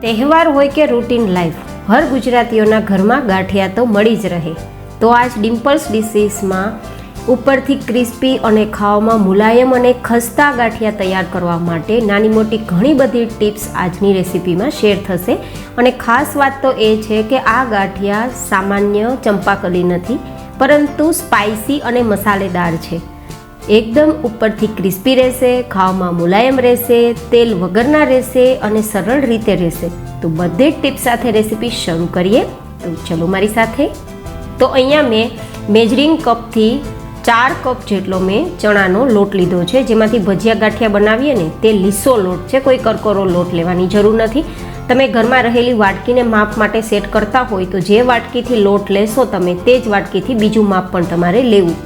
તહેવાર હોય કે રૂટીન લાઈફ, હર ગુજરાતીઓના ઘરમાં ગાંઠિયા તો મળી જ રહે. તો આજ ડિમ્પલ્સ ડિશીસમાં ઉપરથી ક્રિસ્પી અને ખાવામાં મુલાયમ અને ખસ્તા ગાંઠિયા તૈયાર કરવા માટે નાની મોટી ઘણી બધી ટિપ્સ આજની રેસીપીમાં શેર થશે. અને ખાસ વાત તો એ છે કે આ ગાંઠિયા સામાન્ય ચંપાકલી નથી, પરંતુ સ્પાઇસી અને મસાલેદાર છે. એકદમ ઉપરથી ક્રિસ્પી રહેશે, ખાવામાં મુલાયમ રહેશે, તેલ વગરના રહેશે અને સરળ રીતે રહેશે. તો બધી જ ટિપ્સ સાથે રેસીપી શરૂ કરીએ. તો ચલો મારી સાથે. તો અહીંયા મેં મેજરિંગ કપથી 4 કપ જેટલો મેં ચણાનો લોટ લીધો છે, જેમાંથી ભજીયા ગાંઠિયા બનાવીએ ને તે લીસો લોટ છે, કોઈ કરકરો લોટ લેવાની જરૂર નથી. તમે ઘરમાં રહેલી વાટકીને માપ માટે સેટ કરતા હોય તો જે વાટકીથી લોટ લેશો તમે તે જ વાટકીથી બીજું માપ પણ તમારે લેવું,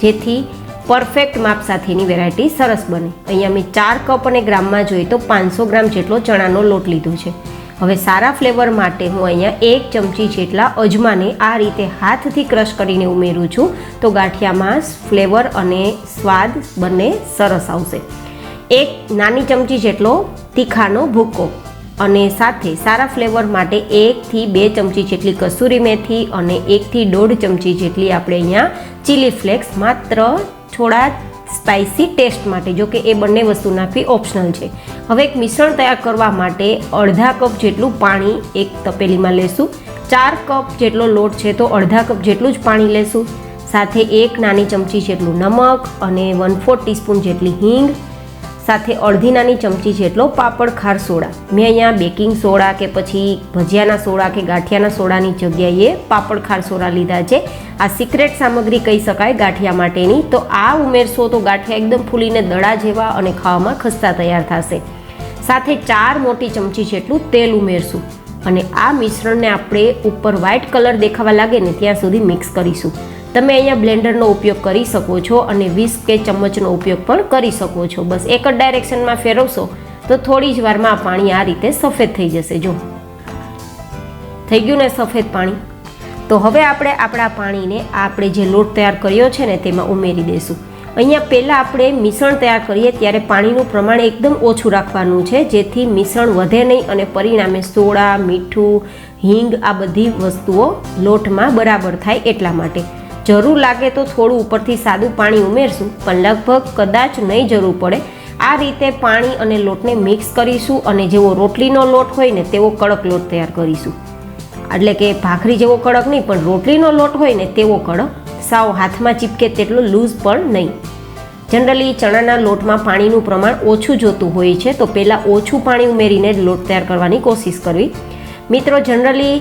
જેથી પરફેક્ટ માપ સાથેની વેરાયટી સરસ બને. અહીંયા મેં 4 કપ અને ગ્રામમાં જોઈએ તો 500 ગ્રામ જેટલો ચણાનો લોટ લીધો છે. હવે સારા ફ્લેવર માટે હું અહીંયા 1 ચમચી જેટલા અજમાને આ રીતે હાથથી ક્રશ કરીને ઉમેરું છું, તો ગાંઠિયામાં ફ્લેવર અને સ્વાદ બંને સરસ આવશે. 1 નાની ચમચી જેટલો તીખાનો ભૂકો અને સાથે સારા ફ્લેવર માટે 1 થી 2 ચમચી જેટલી કસૂરી મેથી અને 1 થી 1.5 ચમચી જેટલી આપણે અહીંયા ચીલી ફ્લેક્સ, માત્ર થોડા સ્પાઇસી ટેસ્ટ માટે, જો કે એ બંને વસ્તુ નાખવી ઓપ્શનલ છે. હવે એક મિશ્રણ તૈયાર કરવા માટે અડધા કપ જેટલું પાણી એક તપેલીમાં લેશું. 4 કપ જેટલો લોટ છે તો અડધા કપ જેટલું જ પાણી લેશું. સાથે 1 નાની ચમચી જેટલું નમક અને 1/4 ટીસ્પૂન જેટલી હિંગ, સાથે અડધી નાની ચમચી જેટલો પાપડ ખાર સોડા. મેં અહીંયા બેકિંગ સોડા કે પછી ભજીયાના સોડા કે ગાંઠિયાના સોડાની જગ્યાએ પાપડ ખાર સોડા લીધા છે. આ સિક્રેટ સામગ્રી કહી શકાય ગાંઠિયા માટેની. તો આ ઉમેરશો તો ગાંઠિયા એકદમ ફૂલીને દડા જેવા અને ખાવામાં ખસ્તા તૈયાર થશે. સાથે 4 મોટી ચમચી જેટલું તેલ ઉમેરશું અને આ મિશ્રણને આપણે ઉપર વ્હાઇટ કલર દેખાવા લાગે ને ત્યાં સુધી મિક્સ કરીશું. તમે અહીંયા બ્લેન્ડરનો ઉપયોગ કરી શકો છો અને વિસ્ક કે ચમચનો ઉપયોગ પણ કરી શકો છો. બસ એક જ ડાયરેક્શનમાં ફેરવશો તો થોડી જ વારમાં આ પાણી આ રીતે સફેદ થઈ જશે. જો થઈ ગયું ને સફેદ પાણી. તો હવે આપણે આપણા પાણીને આપણે જે લોટ તૈયાર કર્યો છે ને તેમાં ઉમેરી દઈશું. અહીંયા પહેલાં આપણે મિશ્રણ તૈયાર કરીએ ત્યારે પાણીનું પ્રમાણ એકદમ ઓછું રાખવાનું છે, જેથી મિશ્રણ વધે નહીં અને પરિણામે સોડા, મીઠું, હિંગ આ બધી વસ્તુઓ લોટમાં બરાબર થાય એટલા માટે. જરૂર લાગે તો થોડું ઉપરથી સાદું પાણી ઉમેરશું, પણ લગભગ કદાચ નહીં જરૂર પડે. આ રીતે પાણી અને લોટને મિક્સ કરીશું અને જેવો રોટલીનો લોટ હોય ને તેવો કડક લોટ તૈયાર કરીશું. એટલે કે ભાખરી જેવો કડક નહીં, પણ રોટલીનો લોટ હોય ને તેવો કડક, સાવ હાથમાં ચીપકે તેટલો લૂઝ પણ નહીં. જનરલી ચણાના લોટમાં પાણીનું પ્રમાણ ઓછું જોતું હોય છે, તો પહેલાં ઓછું પાણી ઉમેરીને જ લોટ તૈયાર કરવાની કોશિશ કરવી. મિત્રો, જનરલી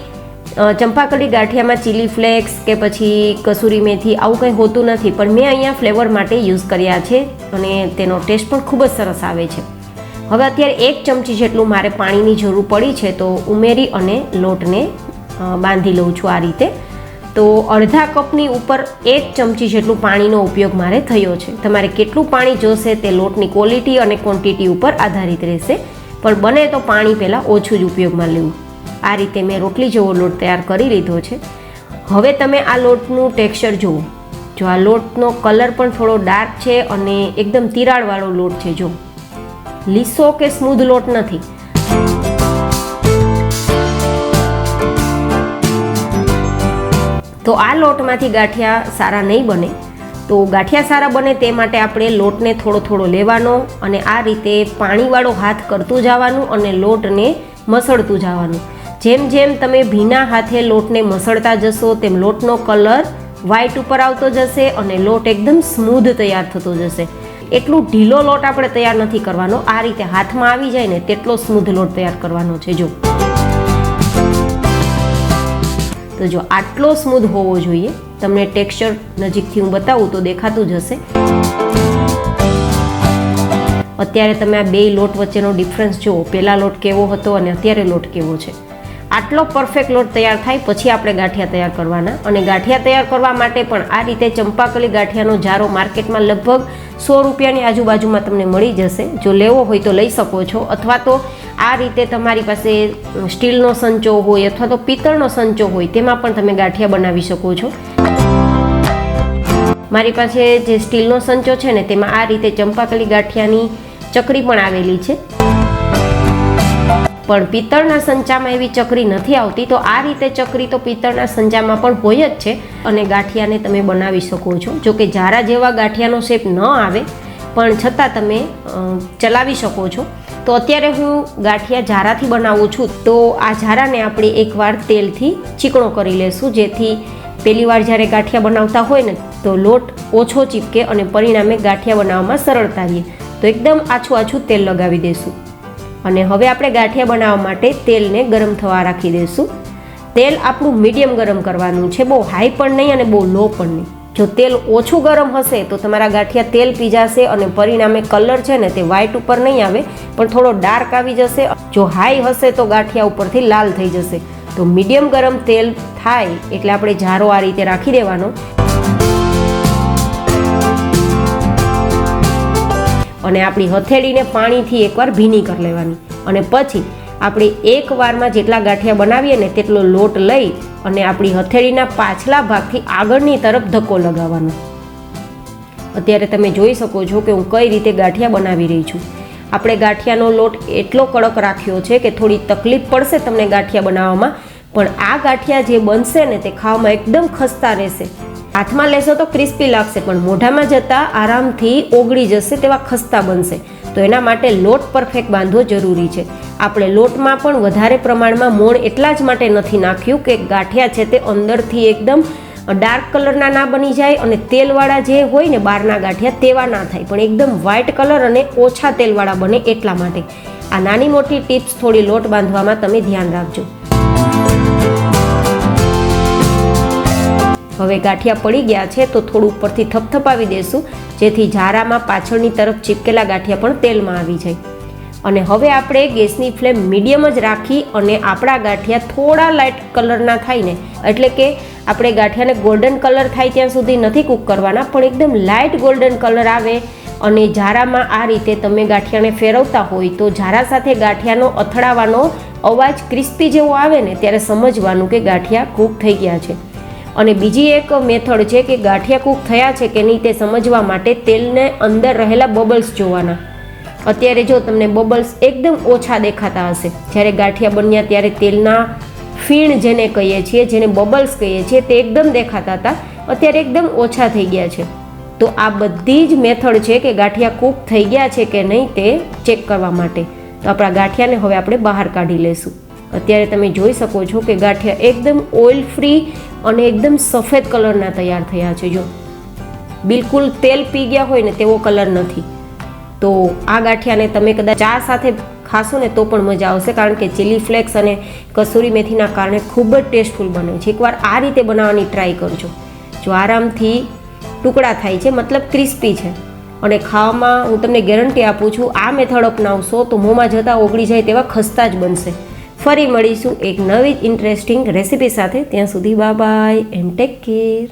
ચંપાકલી ગાંઠિયામાં ચીલી ફ્લેક્સ કે પછી કસૂરી મેથી આવું કંઈ હોતું નથી, પણ મેં અહીંયા ફ્લેવર માટે યુઝ કર્યા છે અને તેનો ટેસ્ટ પણ ખૂબ જ સરસ આવે છે. હવે અત્યારે 1 ચમચી જેટલું મારે પાણીની જરૂર પડી છે, તો ઉમેરી અને લોટને બાંધી લઉં છું આ રીતે. તો અડધા કપની ઉપર 1 ચમચી જેટલું પાણીનો ઉપયોગ મારે થયો છે. તમારે કેટલું પાણી જોશે તે લોટની ક્વોલિટી અને ક્વોન્ટિટી ઉપર આધારિત રહેશે, પણ બને તો પાણી પહેલાં ઓછું જ ઉપયોગમાં લેવું. આ રીતે મેં રોટલી જેવો લોટ તૈયાર કરી લીધો છે. હવે તમે આ લોટનું ટેક્સચર જુઓ. જો આ લોટનો કલર પણ થોડો ડાર્ક છે અને એકદમ તિરાડવાળો લોટ છે. જો લીસો કે સ્મૂધ લોટ નથી. તો આ લોટમાંથી ગાંઠિયા સારા નહીં બને. તો ગાંઠિયા સારા બને તે માટે આપણે લોટને થોડો થોડો લેવાનો અને આ રીતે પાણીવાળો હાથ કરતું જવાનું અને લોટને મસળતું જવાનું. જેમ જેમ તમે ભીના હાથે લોટને મસળતા જશો તેમ લોટનો કલર વ્હાઇટ ઉપર આવતો જશે અને લોટ એકદમ સ્મૂધ તૈયાર થતો જશે. એટલું ઢીલો લોટ આપણે તૈયાર નથી કરવાનો. આ રીતે હાથમાં આવી જાય ને તેટલો સ્મૂધ લોટ તૈયાર કરવાનો છે. જો તો જો આટલો સ્મૂધ હોવો જોઈએ. તમને ટેક્સચર નજીકથી હું બતાવું તો દેખાતું જ હશે. અત્યારે તમે આ 2 લોટ વચ્ચેનો ડિફરન્સ જુઓ. પહેલાં લોટ કેવો હતો અને અત્યારે લોટ કેવો છે. આટલો પરફેક્ટ લોટ તૈયાર થાય પછી આપણે ગાંઠિયા તૈયાર કરવાના. અને ગાંઠિયા તૈયાર કરવા માટે પણ આ રીતે ચંપાકલી ગાંઠિયાનો જારો માર્કેટમાં લગભગ 100 રૂપિયાની આજુબાજુમાં તમને મળી જશે. જો લેવો હોય તો લઈ શકો છો, અથવા તો આ રીતે તમારી પાસે સ્ટીલનો સંચો હોય અથવા તો પિત્તળનો સંચો હોય તેમાં પણ તમે ગાંઠિયા બનાવી શકો છો. મારી પાસે જે સ્ટીલનો સંચો છે ને તેમાં આ રીતે ચંપાકલી ગાંઠિયાની ચકરી પણ આવેલી છે. પણ પિત્તળના સંચામાં એવી ચકરી નથી આવતી. તો આ રીતે ચકરી તો પિત્તળના સંચામાં પણ હોય જ છે અને ગાંઠિયાને તમે બનાવી શકો છો. જો કે ઝારા જેવા ગાંઠિયાનો શેપ ન આવે પણ છતાં તમે ચલાવી શકો છો. તો અત્યારે હું ગાંઠિયા ઝારાથી બનાવું છું. તો આ ઝારાને આપણે એકવાર તેલથી ચીકણો કરી લેશું, જેથી પહેલી વાર જ્યારે ગાંઠિયા બનાવતા હોય ને તો લોટ ઓછો ચીપકે અને પરિણામે ગાંઠિયા બનાવવામાં સરળતા રહે. તો એકદમ આછું તેલ લગાવી દઈશું અને હવે આપણે ગાંઠિયા બનાવવા માટે તેલને ગરમ થવા રાખી દઈશું. તેલ આપણું મીડિયમ ગરમ કરવાનું છે, બહુ હાઈ પણ નહીં અને બહુ લો પણ નહીં. જો તેલ ઓછું ગરમ હશે તો તમારા ગાંઠિયા તેલ પી જશે અને પરિણામે કલર છે ને તે વ્હાઈટ ઉપર નહીં આવે પણ થોડો ડાર્ક આવી જશે. જો હાઈ હશે તો ગાંઠિયા ઉપરથી લાલ થઈ જશે. તો મીડિયમ ગરમ તેલ થાય એટલે આપણે ઝારો આ રીતે રાખી દેવાનો અને આપણી હથેળીને પાણીથી એકવાર ભીની કરી લેવાની અને પછી આપણે એક વારમાં જેટલા ગાંઠિયા બનાવીએ ને તેટલો લોટ લઈ અને આપણી હથેળીના પાછલા ભાગથી આગળની તરફ ધક્કો લગાવવાનો. અત્યારે તમે જોઈ શકો છો કે હું કઈ રીતે ગાંઠિયા બનાવી રહી છું. આપણે ગાંઠિયાનો લોટ એટલો કડક રાખ્યો છે કે થોડી તકલીફ પડશે તમને ગાંઠિયા બનાવવામાં, પણ આ ગાંઠિયા જે બનશે ને તે ખાવામાં એકદમ ખસ્તા રહેશે. હાથમાં લેશો તો ક્રિસ્પી લાગશે પણ મોઢામાં જતાં આરામથી ઓગળી જશે તેવા ખસ્તા બનશે. તો એના માટે લોટ પરફેક્ટ બાંધવો જરૂરી છે. આપણે લોટમાં પણ વધારે પ્રમાણમાં મોણ એટલા જ માટે નથી નાખ્યું કે ગાંઠિયા છે તે અંદરથી એકદમ ડાર્ક કલરના ના બની જાય અને તેલવાળા જે હોય ને બહારના ગાંઠિયા તેવા ના થાય, પણ એકદમ વ્હાઇટ કલર અને ઓછા તેલવાળા બને એટલા માટે. આ નાની મોટી ટિપ્સ થોડી લોટ બાંધવામાં તમે ધ્યાન રાખજો. હવે ગાંઠિયા પડી ગયા છે તો થોડું ઉપરથી થપથપાવી દેશું, જેથી ઝારામાં પાછળની તરફ ચીપકેલા ગાંઠિયા પણ તેલમાં આવી જાય. અને હવે આપણે ગેસની ફ્લેમ મીડિયમ જ રાખી અને આપણા ગાંઠિયા થોડા લાઇટ કલરના થાય ને, એટલે કે આપણે ગાંઠિયાને ગોલ્ડન કલર થાય ત્યાં સુધી નથી કૂક કરવાના, પણ એકદમ લાઇટ ગોલ્ડન કલર આવે અને ઝારામાં આ રીતે તમે ગાંઠિયાને ફેરવતા હોય તો ઝારા સાથે ગાંઠિયાનો અથડાવાનો અવાજ ક્રિસ્પી જેવો આવે ને ત્યારે સમજવાનું કે ગાંઠિયા કૂક થઈ ગયા છે. અને બીજી એક મેથડ છે કે ગાંઠિયા કૂક થયા છે કે નહીં તે સમજવા માટે તેલને અંદર રહેલા બબલ્સ જોવાના. અત્યારે જો તમને બબલ્સ એકદમ ઓછા દેખાતા હશે, જ્યારે ગાંઠિયા બન્યા ત્યારે તેલના ફીણ જેને કહીએ છીએ, જેને બબલ્સ કહીએ છીએ, તે એકદમ દેખાતા હતા, અત્યારે એકદમ ઓછા થઈ ગયા છે. તો આ બધી જ મેથડ છે કે ગાંઠિયા કૂક થઈ ગયા છે કે નહીં તે ચેક કરવા માટે. તો આપણા ગાંઠિયાને હવે આપણે બહાર કાઢી લઈશું. અત્યારે તમે જોઈ શકો છો કે ગાંઠિયા એકદમ ઓઇલ ફ્રી અને એકદમ સફેદ કલરના તૈયાર થયા છે. જો બિલકુલ તેલ પી ગયા હોય ને તેવો કલર નથી. તો આ ગાંઠિયાને તમે કદાચ ચા સાથે ખાશો ને તો પણ મજા આવશે, કારણ કે ચીલી ફ્લેક્સ અને કસૂરી મેથીના કારણે ખૂબ જ ટેસ્ટફુલ બને છે. એકવાર આ રીતે બનાવવાની ટ્રાય કરજો. જો આરામથી ટુકડા થાય છે, મતલબ ક્રિસ્પી છે અને ખાવામાં હું તમને ગેરંટી આપું છું આ મેથડ અપનાવશો તો મોંમાં જતાં ઓગળી જાય તેવા ખસ્તા જ બનશે. ફરી મળીશું એક નવી ઇન્ટરેસ્ટિંગ રેસીપી સાથે. ત્યાં સુધી bye bye and take care.